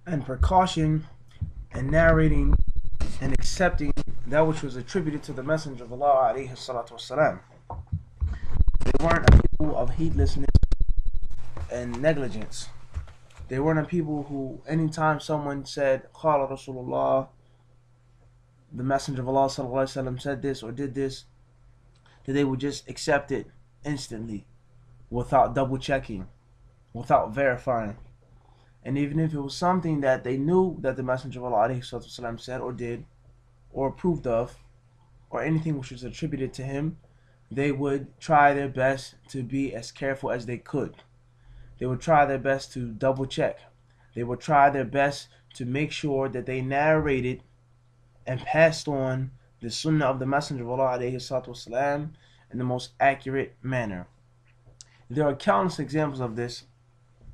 and precaution in narrating and accepting that which was attributed to the Messenger of Allah alayhi salatu wasalam. They weren't a people of heedlessness and negligence. They weren't a people who, anytime someone said, Qala Rasulullah, the Messenger of Allah sallallahu alayhi wasallam said this or did this, that they would just accept it instantly without double checking, without verifying. And even if it was something that they knew that the Messenger of Allah ﷺ said or did or approved of, or anything which was attributed to him, they would try their best to be as careful as they could. They would try their best to double check. They would try their best to make sure that they narrated and passed on the Sunnah of the Messenger of Allah ﷺ in the most accurate manner. There are countless examples of this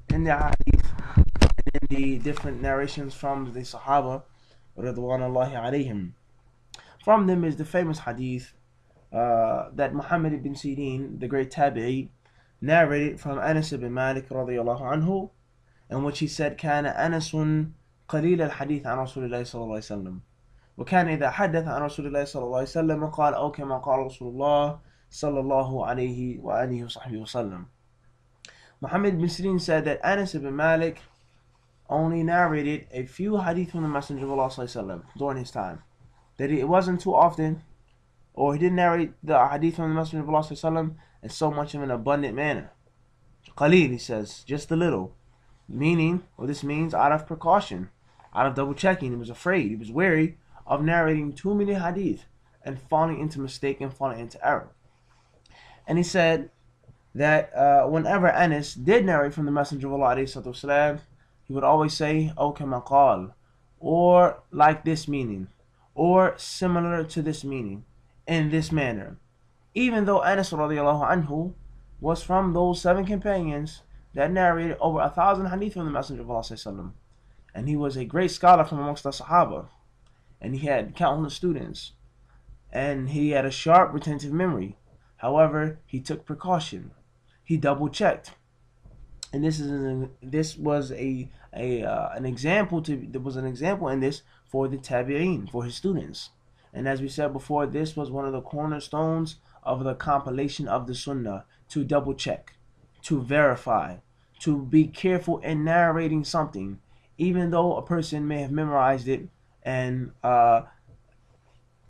in the Hadith and in the different narrations from the Sahaba radwanullahi alayhim. From them is the famous Hadith that Muhammad ibn Sirin, the great Tabi'i, narrated from Anas ibn Malik radiyallahu anhu, in which he said, كان أنس قليل الحديث عن رسول الله صلى الله عليه وسلم وكان إذا حدث عن رسول الله صلى الله عليه وسلم قال أو كما قال رسول الله صلى الله عليه وآله وصحبه وسلم. Muhammad ibn Sirin said that Anas ibn Malik only narrated a few hadith from the Messenger of Allah ﷺ during his time. That it wasn't too often, or he didn't narrate the hadith from the Messenger of Allah ﷺ in so much of an abundant manner. Qaleel, he says, just a little. Meaning, or this means out of precaution, out of double checking. He was afraid, he was wary of narrating too many hadith and falling into mistake and falling into error. And he said that whenever Anas did narrate from the Messenger of Allah ﷺ, he would always say, "O kama qal," or like this meaning, or similar to this meaning, in this manner. Even though Anas radiallahu anhu was from those 7 companions that narrated over 1,000 hadith from the Messenger of Allah ﷺ, and he was a great scholar from amongst the Sahaba, and he had countless students, and he had a sharp retentive memory. However, he took precaution. He double checked, and this was an example in this for the tabi'in, for his students. And as we said before, this was one of the cornerstones of the compilation of the Sunnah, to double check, to verify, to be careful in narrating something, even though a person may have memorized it and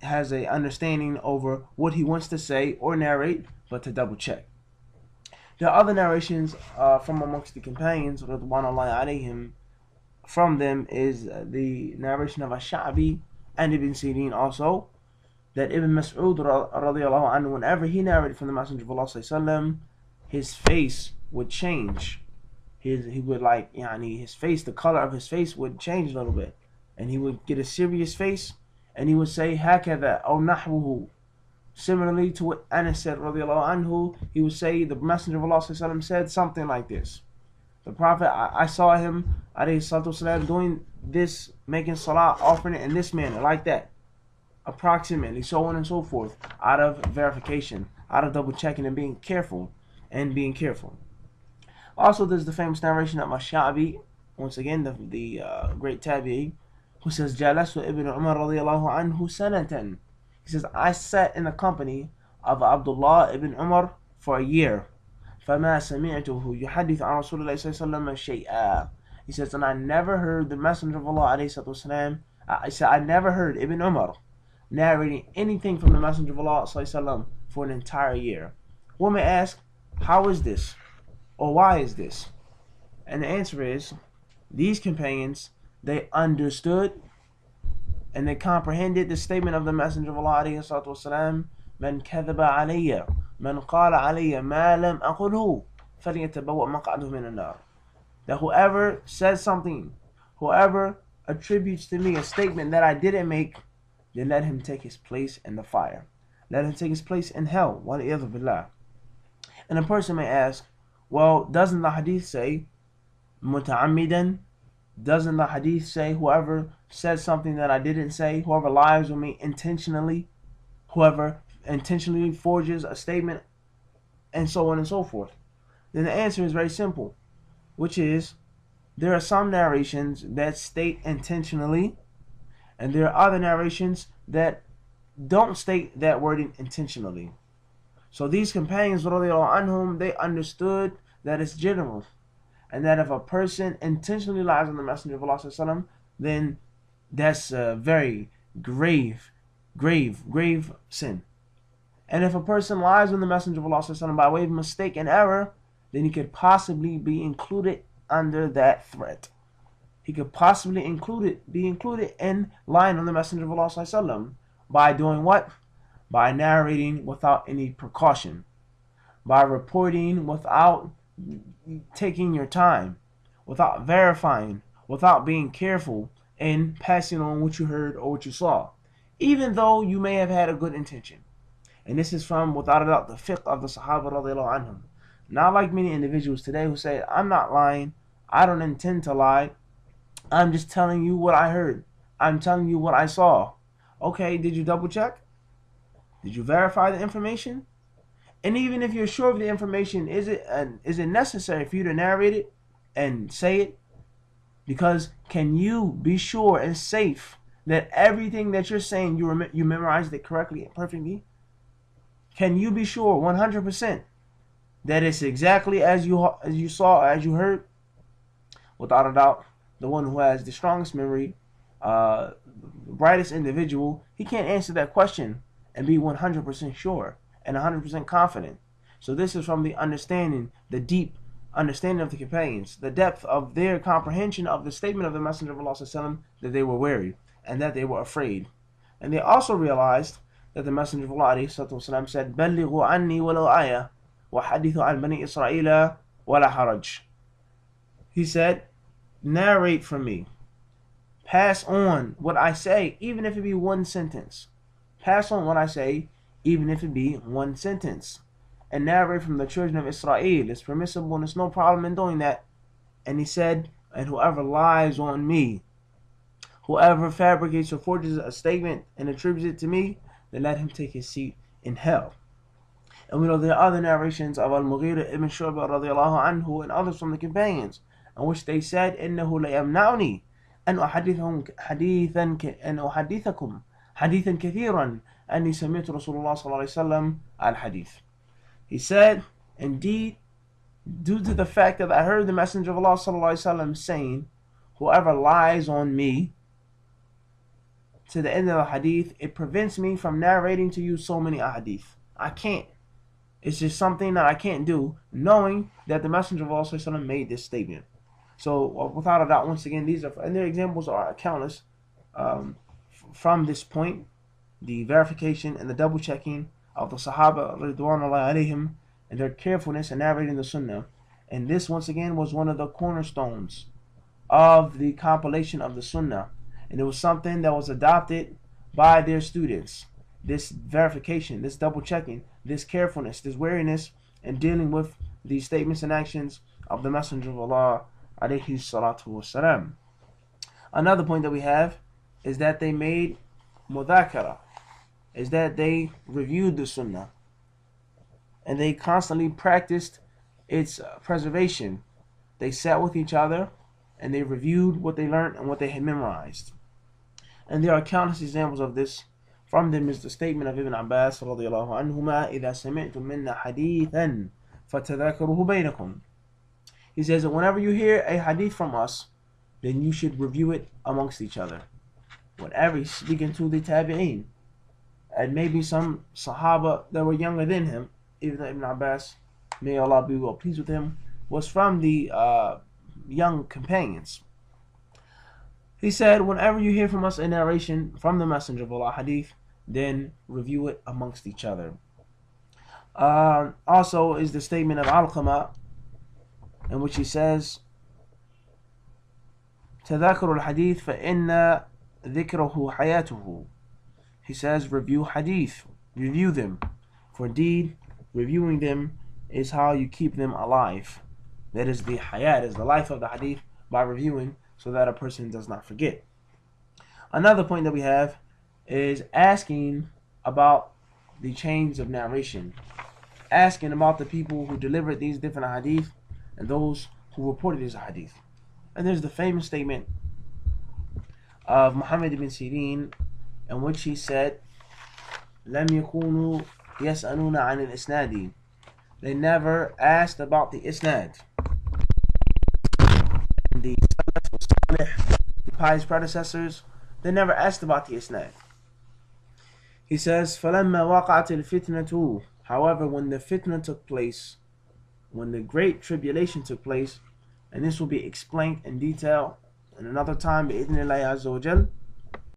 has a understanding over what he wants to say or narrate, but to double check. There are other narrations from amongst the companions, radwanullahi alayhim. From them is the narration of Ash-Sha'bi and Ibn Sirin also, that Ibn Mas'ud radiyallahu anhu, whenever he narrated from the Messenger of Allah sallallahu, his face would change. His face, the color of his face would change a little bit, and he would get a serious face, and he would say هكذا أو نحوه. Similarly to what Anas said radiyallahu anhu, he would say the Messenger of Allah sallallahu said something like this. The Prophet, I saw him alayhi doing this, making salah, offering it in this manner, like that, approximately, so on and so forth, out of verification, out of double checking and being careful. Also, there's the famous narration of Ash-Sha'bi, once again the great Tabi'i, who says, جَلَسُ ibn Umar radiyallahu anhu sanatan. He says, I sat in the company of Abdullah ibn Umar for a year. فَمَا سَمِعْتُهُ يُحَدِّثُ عَنْ رَسُولِ اللَّهِ صَلَّى اللَّهُ عَلَيْهِ وَسَلَّمَ شَيْئًا. He says, and I never heard the Messenger of Allah alayhi wasallam, I never heard Ibn Umar narrating anything from the Messenger of Allah sallallahu for an entire year. One may ask, how is this? Or why is this? And the answer is, these companions, they understood and they comprehended the statement of the Messenger of Allah alayhi wasallam, "Man kadhaba alayya, man qala alayya ma lam aqulhu, falyatabawwa maq'adahu min an-nar." That whoever says something, whoever attributes to me a statement that I didn't make, then let him take his place in the fire. Let him take his place in hell. Wal'iyadhu billah. And a person may ask, well, doesn't the hadith say muta'ammidan? Doesn't the hadith say whoever says something that I didn't say, whoever lies with me intentionally, whoever intentionally forges a statement, and so on and so forth? Then the answer is very simple, which is there are some narrations that state intentionally, and there are other narrations that don't state that wording intentionally. So these companions, radiallahu anhum, they understood that it's general, and that if a person intentionally lies on the Messenger of Allah sallallahu alaihi wasallam, then that's a very grave sin. And if a person lies on the Messenger of Allah sallallahu alaihi wasallam by way of mistake and error, then he could possibly be included under that threat. He could possibly be included in lying on the Messenger of Allah sallallahu alaihi wasallam by doing what? By narrating without any precaution, by reporting without taking your time, without verifying, without being careful in passing on what you heard or what you saw, even though you may have had a good intention. And this is from, without a doubt, the fiqh of the Sahaba radiallahu anhum. Not like many individuals today who say, I'm not lying, I don't intend to lie, I'm just telling you what I heard, I'm telling you what I saw. Okay, did you double check? Did you verify the information? And even if you're sure of the information, is it necessary for you to narrate it and say it? Because can you be sure and safe that everything that you're saying, you memorized it correctly and perfectly? Can you be sure 100% that it's exactly as you saw, as you heard? Without a doubt, the one who has the strongest memory, brightest individual, he can't answer that question and be 100% sure and 100% confident. So this is from the understanding, the deep understanding of the companions, the depth of their comprehension of the statement of the Messenger of Allah sallallahu alaihi wasallam, that they were wary and that they were afraid. And they also realized that the Messenger of Allah sallallahu alaihi wasallam said, "Ballighu anni walau ayah, wa hadithu an bani Israila wala haraj." He said, narrate from me, pass on what I say, even if it be one sentence. Pass on what I say, even if it be one sentence. And narrate from the children of Israel. It's permissible and there's no problem in doing that. And he said, and whoever lies on me, whoever fabricates or forges a statement and attributes it to me, then let him take his seat in hell. And we know there are other narrations of Al-Mughira ibn Shu'bah radiallahu anhu and others from the companions, in which they said, إِنَّهُ لَيَمْنَعُنِي أَنْ أُحَدِّثَكُمْ حَدِيثًا كَثِيرًا أَنِّي سَمِعْتُ رَسُولُ اللَّهِ صَلَّى اللَّهُ عَلَيْهِ وسلم al-hadith. He said, indeed, due to the fact that I heard the Messenger of Allah sallallahu alaihi wasallam saying, whoever lies on me, to the end of the hadith, it prevents me from narrating to you so many hadith. I can't. It's just something that I can't do, knowing that the Messenger of Allah sallallahu alaihi wasallam made this statement. So, without a doubt, once again, these are, and their examples are countless. From this point, the verification and the double checking of the Sahaba ridwanullahi alayhim and their carefulness in narrating the Sunnah. And this, once again, was one of the cornerstones of the compilation of the Sunnah. And it was something that was adopted by their students. This verification, this double checking, this carefulness, this wariness in dealing with the statements and actions of the Messenger of Allah alayhi salatu wasalam. Another point that we have is that they made mudhakara, is that they reviewed the Sunnah and they constantly practiced its preservation. They sat with each other and they reviewed what they learned and what they had memorized. And there are countless examples of this. From them is the statement of Ibn Abbas radiallahu anhuma, إِذَا سَمِعْتُم مِنَّا حَدِيثًا فَتَذَاكَرُوهُ بَيْنَكُمْ. He says that whenever you hear a hadith from us, then you should review it amongst each other. Whenever he's speaking to the tabi'een, and maybe some Sahaba that were younger than him, even though Ibn Abbas, may Allah be well pleased with him, was from the young companions. He said, whenever you hear from us a narration from the Messenger of Allah, hadith, then review it amongst each other. Also is the statement of Alqamah, in which he says, تذاكر الحديث فإن ذكره حياته. He says, review hadith, review them, for indeed reviewing them is how you keep them alive. That is the hayat, is the life of the hadith, by reviewing, so that a person does not forget. Another point that we have is asking about the chains of narration, asking about the people who delivered these different hadith and those who reported these hadith. And there's the famous statement of Muhammad ibn Sirin, in which he said, لم يكونوا يسألون عن الإسناد. They never asked about the isnad. The Salaf, the pious predecessors, they never asked about the isnad. He says, فَلَمَّا وَقَعَتِ الْفِتْنَةُ. However, when the fitna took place, when the great tribulation took place, and this will be explained in detail in another time, بإذن الله عز وجل,